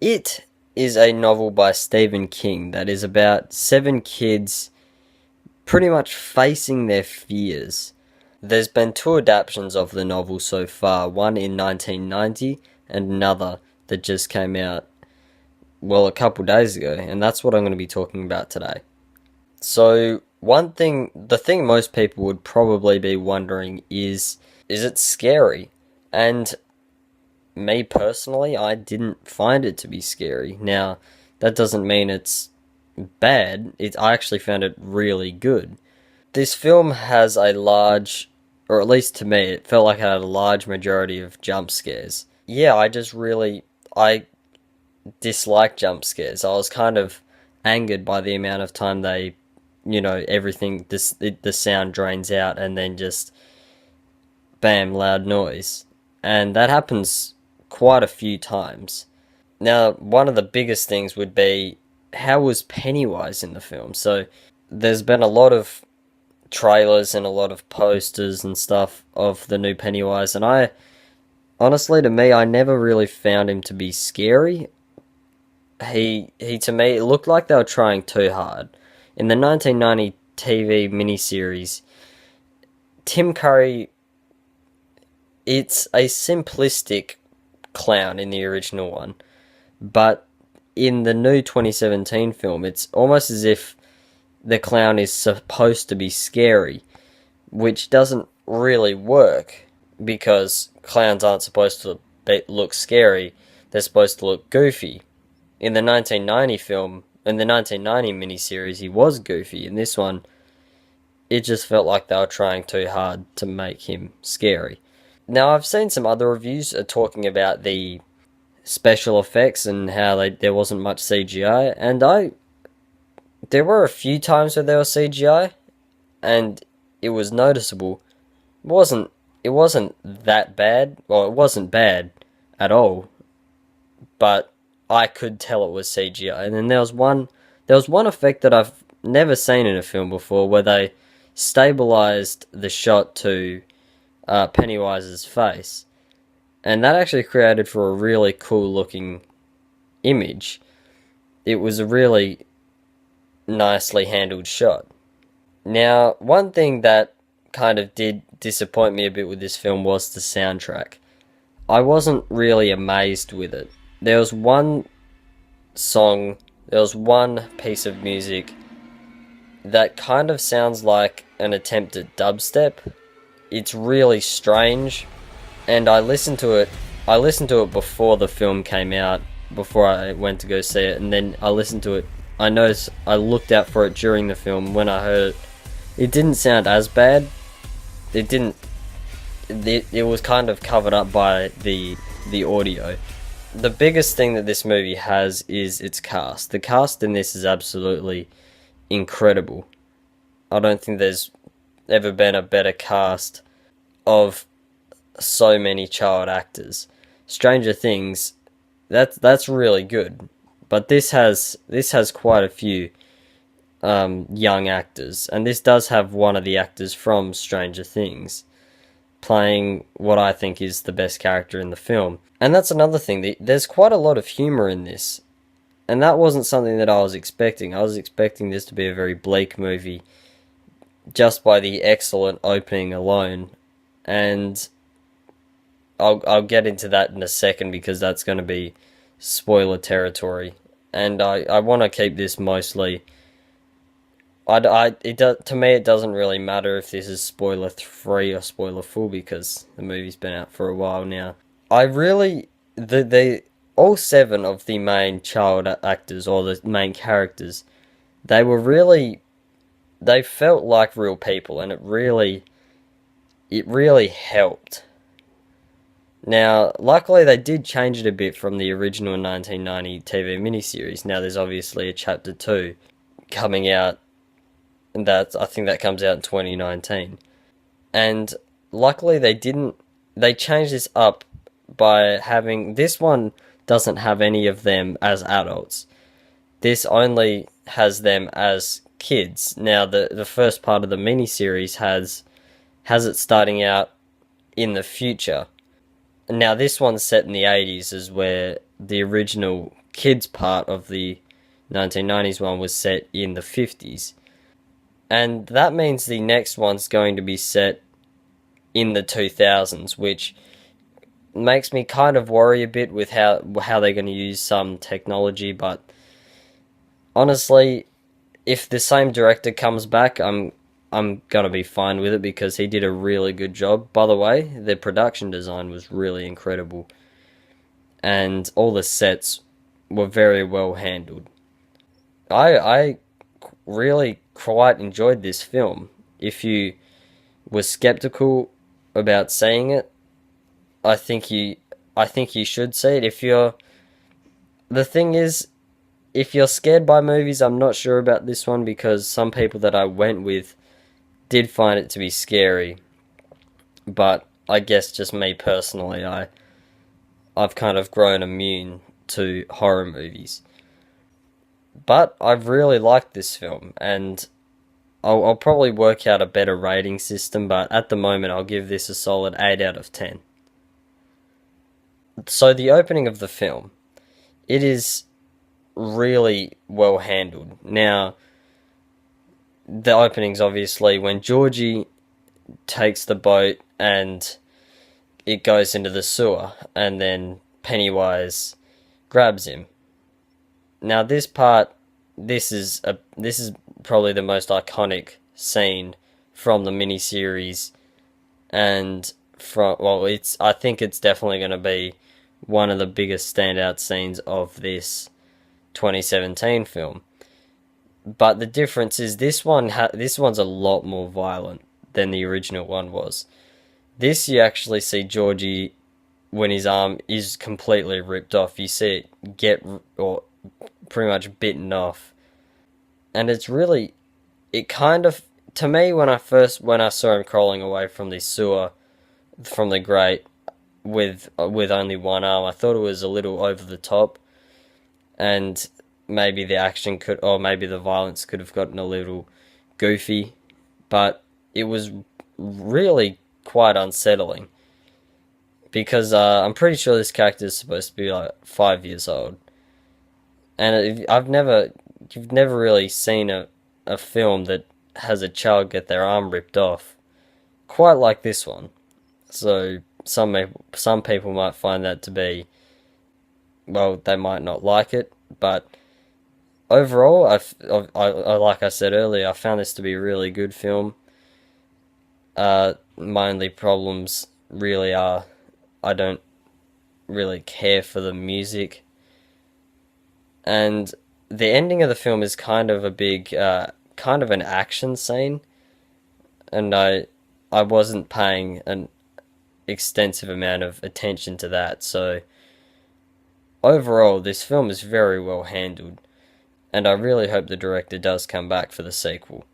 It is a novel by Stephen King that is about seven kids pretty much facing their fears. There's been two adaptations of the novel so far, one in 1990 and another that just came out, well, a couple days ago, and that's what I'm going to be talking about today. So, the thing most people would probably be wondering is it scary? And me personally, I didn't find it to be scary. Now, that doesn't mean it's bad. I actually found it really good. This film has a large, or at least to me, it felt like it had a large majority of jump scares. Yeah, I dislike jump scares. I was kind of angered by the amount of time everything, the sound drains out and then just bam, loud noise. And that happens quite a few times. Now, one of the biggest things would be, how was Pennywise in the film? So, there's been a lot of trailers and a lot of posters and stuff of the new Pennywise, and honestly, to me, I never really found him to be scary. He to me, it looked like they were trying too hard. In the 1990 TV miniseries, Tim Curry, it's a simplistic clown in the original one, but in the new 2017 film, it's almost as if the clown is supposed to be scary, which doesn't really work because clowns aren't supposed to look scary, they're supposed to look goofy. In the 1990 film, in the 1990 miniseries, he was goofy. In this one, it just felt like they were trying too hard to make him scary. Now, I've seen some other reviews talking about the special effects and how there wasn't much CGI, and there were a few times where there was CGI, and it was noticeable. It wasn't that bad. Well, it wasn't bad at all, but I could tell it was CGI. And then there was one effect that I've never seen in a film before, where they stabilized the shot to Pennywise's face, and that actually created for a really cool looking image. It was a really nicely handled shot. Now, one thing that kind of did disappoint me a bit with this film was the soundtrack. I wasn't really amazed with it. There was one song, there was one piece of music that kind of sounds like an attempt at dubstep. It's really strange, and I listened to it. I listened to it before the film came out, before I went to go see it, and then I listened to it. I noticed I looked out for it during the film. When I heard it, it didn't sound as bad. It didn't. It was kind of covered up by the audio. The biggest thing that this movie has is its cast. The cast in this is absolutely incredible. I don't think there's ever been a better cast of so many child actors. Stranger Things, that's really good, but this has quite a few young actors, and this does have one of the actors from Stranger Things playing what I think is the best character in the film. And that's another thing, there's quite a lot of humour in this, and that wasn't something that I was expecting. I was expecting this to be a very bleak movie just by the excellent opening alone, and I'll get into that in a second because that's going to be spoiler territory, and I want to keep this mostly. To me, it doesn't really matter if this is spoiler free or spoiler full because the movie's been out for a while now. I really all seven of the main child actors, or the main characters, they were really, they felt like real people, and it really helped. Now, luckily, they did change it a bit from the original 1990 TV miniseries. Now, there's obviously a chapter 2 coming out, and I think that comes out in 2019. And luckily, they changed this up by having, this one doesn't have any of them as adults. This only has them as kids. Now, the first part of the miniseries has it starting out in the future. Now, this one's set in the 80s, is where the original kids part of the 1990s one was set in the 50s. And that means the next one's going to be set in the 2000s, which makes me kind of worry a bit with how they're going to use some technology. But honestly, if the same director comes back, I'm gonna be fine with it because he did a really good job. By the way, the production design was really incredible, and all the sets were very well handled. I really quite enjoyed this film. If you were skeptical about seeing it, I think you should see it. The thing is, if you're scared by movies, I'm not sure about this one because some people that I went with did find it to be scary. But I guess just me personally, I've kind of grown immune to horror movies. But I've really liked this film, and I'll probably work out a better rating system, but at the moment I'll give this a solid 8 out of 10. So the opening of the film, it is really well handled. Now, the opening's obviously when Georgie takes the boat and it goes into the sewer, and then Pennywise grabs him. Now, this is probably the most iconic scene from the miniseries, and I think it's definitely going to be one of the biggest standout scenes of this 2017 film. But the difference is this one's a lot more violent than the original one was. This, you actually see Georgie, when his arm is completely ripped off, you see it get, or pretty much bitten off. And it kind of, to me, when I saw him crawling away from the sewer, from the grate, with only one arm, I thought it was a little over the top, and maybe maybe the violence could have gotten a little goofy, but it was really quite unsettling, because I'm pretty sure this character is supposed to be like 5 years old, and you've never really seen a film that has a child get their arm ripped off quite like this one. So some people might find that to be, well, they might not like it, but overall, like I said earlier, I found this to be a really good film. My only problems really are I don't really care for the music, and the ending of the film is kind of a big, kind of an action scene, and I wasn't paying an extensive amount of attention to that. So overall, this film is very well handled, and I really hope the director does come back for the sequel.